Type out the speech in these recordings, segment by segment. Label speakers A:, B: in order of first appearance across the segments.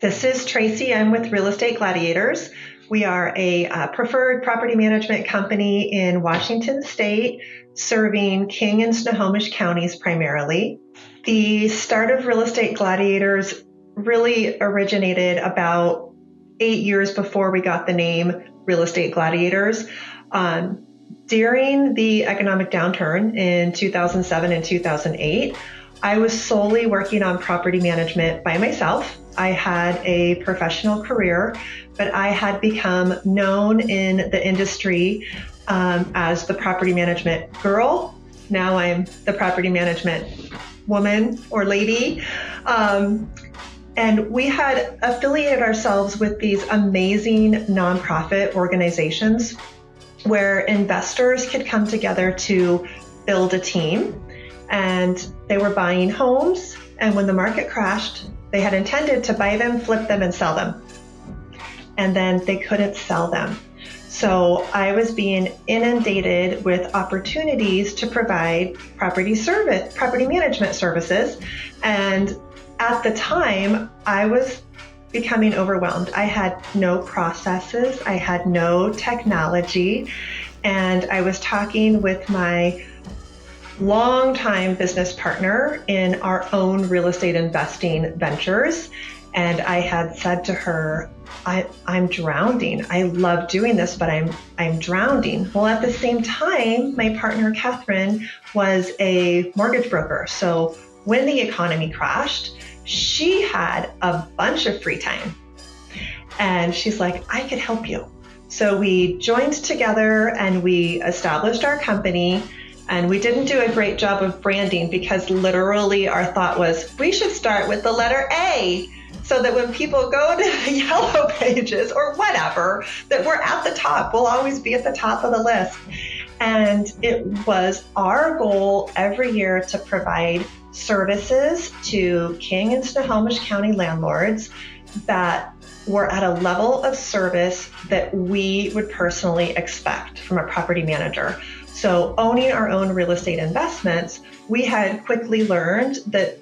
A: This is Tracy. I'm with Real Estate Gladiators. We are a preferred property management company in Washington State, serving King and Snohomish counties primarily. The start of Real Estate Gladiators really originated about 8 years before we got the name Real Estate Gladiators. During the economic downturn in 2007 and 2008, I was solely working on property management by myself. I had a professional career, but I had become known in the industry as the property management girl. Now I'm the property management woman or lady. And we had affiliated ourselves with these amazing nonprofit organizations where investors could come together to build a team. And they were buying homes, and when the market crashed, they had intended to buy them, flip them, and sell them. And then they couldn't sell them. So I was being inundated with opportunities to provide property management services. And at the time, I was becoming overwhelmed. I had no processes, I had no technology, and I was talking with my longtime business partner in our own real estate investing ventures. And I had said to her, I'm drowning. I love doing this, but I'm drowning. Well, at the same time, my partner, Catherine, was a mortgage broker. So when the economy crashed, she had a bunch of free time. And she's like, I could help you. So we joined together and we established our company. And we didn't do a great job of branding because literally our thought was we should start with the letter A so that when people go to the yellow pages or whatever, that we're at the top. We'll always be at the top of the list. And it was our goal every year to provide services to King and Snohomish County landlords that were at a level of service that we would personally expect from a property manager. So owning our own real estate investments, we had quickly learned that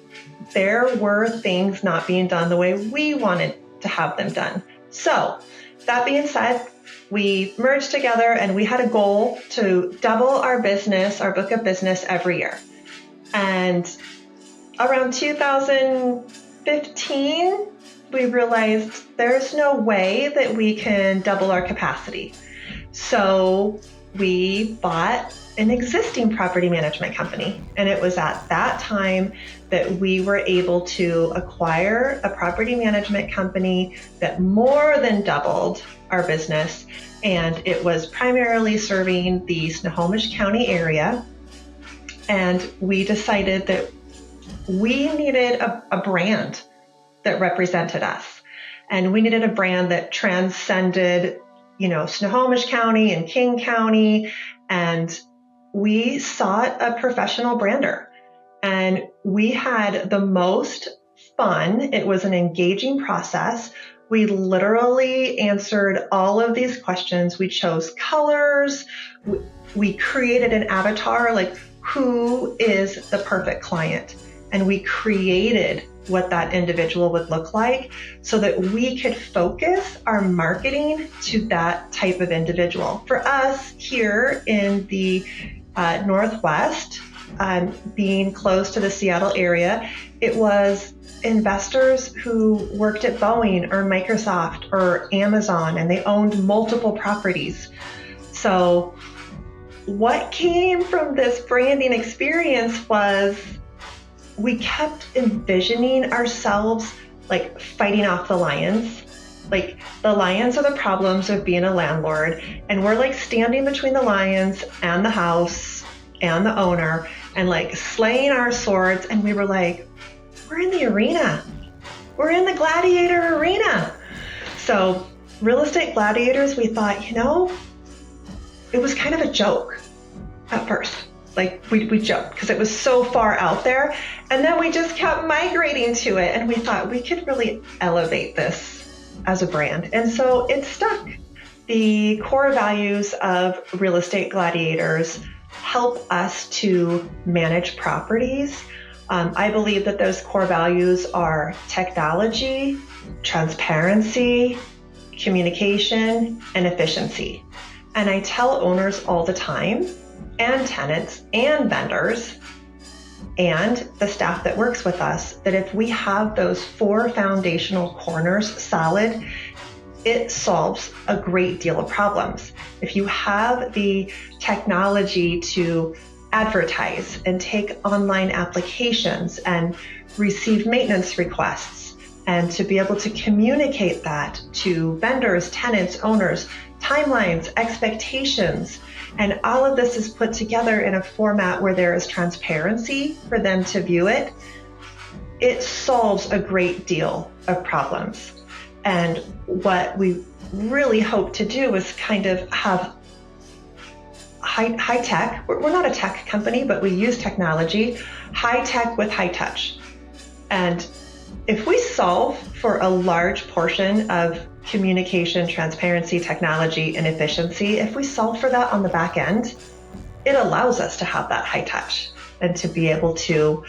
A: there were things not being done the way we wanted to have them done. So that being said, we merged together and we had a goal to double our business, our book of business every year. And around 2015, we realized there's no way that we can double our capacity. So we bought an existing property management company. And it was at that time that we were able to acquire a property management company that more than doubled our business. And it was primarily serving the Snohomish County area. And we decided that we needed a brand that represented us. And we needed a brand that transcended Snohomish County and King County, and we sought a professional brander. And we had the most fun. It was an engaging process. We literally answered all of these questions. We chose colors. We created an avatar, like who is the perfect client? And we created what that individual would look like so that we could focus our marketing to that type of individual. For us here in the Northwest, being close to the Seattle area, it was investors who worked at Boeing or Microsoft or Amazon, and they owned multiple properties. So what came from this branding experience was we kept envisioning ourselves like fighting off the lions. Like the lions are the problems of being a landlord, and we're like standing between the lions and the house and the owner and like slaying our swords. And we were like, we're in the arena. We're in the gladiator arena. So Real Estate Gladiators, we thought, it was kind of a joke at first. Like we joked because it was so far out there, and then we just kept migrating to it, and we thought we could really elevate this as a brand, and so it stuck. The core values of Real Estate Gladiators help us to manage properties I believe that those core values are technology, transparency, communication, and efficiency. And I tell owners all the time, and tenants and vendors, and the staff that works with us, that if we have those 4 foundational corners solid, it solves a great deal of problems. If you have the technology to advertise and take online applications and receive maintenance requests, and to be able to communicate that to vendors, tenants, owners, timelines, expectations, and all of this is put together in a format where there is transparency for them to view it, it solves a great deal of problems. And what we really hope to do is kind of have high tech. We're not a tech company, but we use technology, high tech with high touch. And if we solve for a large portion of communication, transparency, technology, and efficiency, if we solve for that on the back end, it allows us to have that high touch and to be able to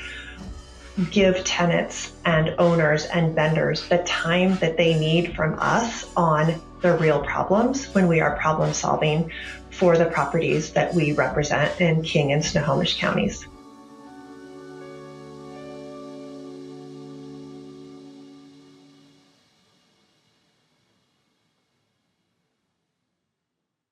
A: give tenants and owners and vendors the time that they need from us on the real problems when we are problem solving for the properties that we represent in King and Snohomish counties.